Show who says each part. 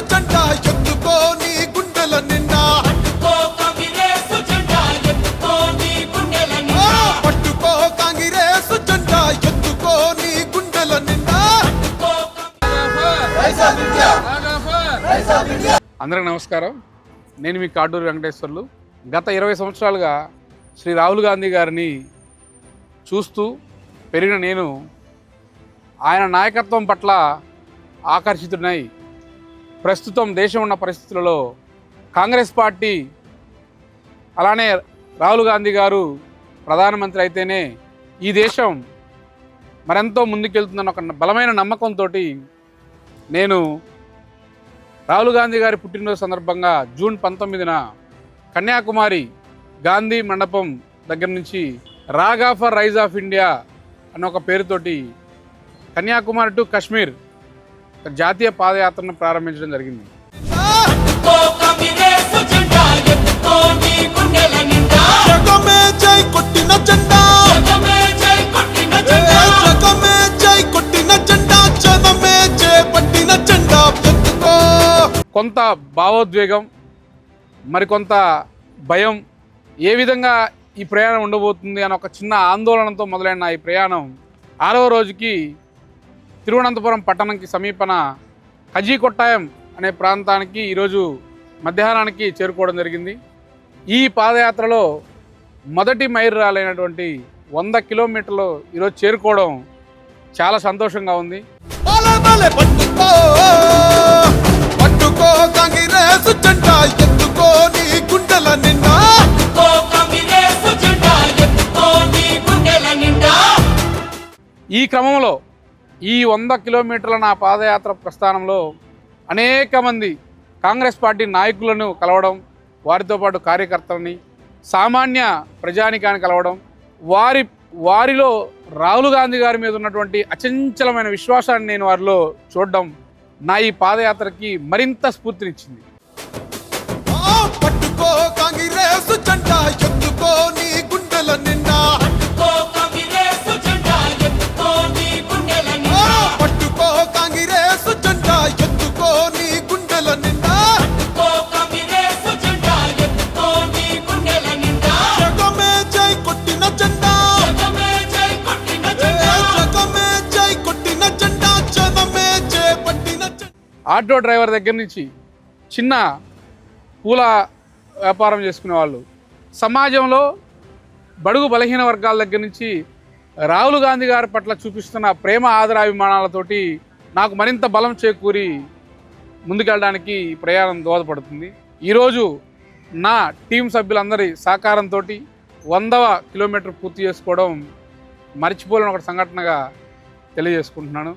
Speaker 1: జెండా ఎత్తుకో నీ గుండెల నిండా పట్టుకో కాంగ్రెస్ జెండా ఎత్తుకో నీ గుండెల నిండా.
Speaker 2: అందరికి నమస్కారం. నేను మీ కాటూరి వెంకటేశ్వర్లు. గత 20 సంవత్సరాలుగా శ్రీ రాహుల్ గాంధీ గారిని చూస్తూ పెరిగిన నేను ఆయన నాయకత్వం పట్ల ఆకర్షితుడై ప్రస్తుతం దేశం ఉన్న పరిస్థితులలో కాంగ్రెస్ పార్టీ అలానే రాహుల్ గాంధీ గారు ప్రధానమంత్రి అయితేనే ఈ దేశం మరెంతో ముందుకెళ్తుందన్న ఒక బలమైన నమ్మకంతో నేను రాహుల్ గాంధీ గారి పుట్టినరోజు సందర్భంగా జూన్ 19న కన్యాకుమారి గాంధీ మండపం దగ్గర నుంచి రాగా ఫర్ రైజ్ ఆఫ్ ఇండియా అన్న ఒక పేరుతోటి కన్యాకుమారి టు కాశ్మీర్ జాతీయ పాదయాత్రను ప్రారంభించడం జరిగింది. కొంత భావోద్వేగం, మరికొంత భయం, ఏ విధంగా ఈ ప్రయాణం ఉండబోతుంది అని ఒక చిన్న ఆందోళనతో మొదలైన ఈ ప్రయాణం 6వ రోజుకి తిరువనంతపురం పట్టణంకి సమీపన కజీకొట్టాయం అనే ప్రాంతానికి ఈరోజు మధ్యాహ్నానికి చేరుకోవడం జరిగింది. ఈ పాదయాత్రలో మొదటి మైలురాలైనటువంటి 100 కిలోమీటర్లు ఈరోజు చేరుకోవడం చాలా సంతోషంగా ఉంది. ఈ క్రమంలో ఈ 100 కిలోమీటర్ల నా పాదయాత్ర ప్రస్థానంలో అనేక మంది కాంగ్రెస్ పార్టీ నాయకులను కలవడం, వారితో పాటు కార్యకర్తలని, సామాన్య ప్రజానికాన్ని కలవడం, వారిలో రాహుల్ గాంధీ గారి మీద ఉన్నటువంటి అచంచలమైన విశ్వాసాన్ని నేను వారిలో చూడడం నా ఈ పాదయాత్రకి మరింత స్ఫూర్తినిచ్చింది. ఆటో డ్రైవర్ దగ్గర నుంచి చిన్న పూల వ్యాపారం చేసుకునే వాళ్ళు, సమాజంలో బడుగు బలహీన వర్గాల దగ్గర నుంచి రాహుల్ గాంధీ గారి పట్ల చూపిస్తున్న ప్రేమ ఆదరాభిమానాలతోటి నాకు మరింత బలం చేకూరి ముందుకెళ్ళడానికి ఈ ప్రయాణం దోహదపడుతుంది. ఈరోజు నా టీం సభ్యులందరి సహకారంతో 100వ కిలోమీటర్ పూర్తి చేసుకోవడం మర్చిపోలేని ఒక సంఘటనగా తెలియజేసుకుంటున్నాను.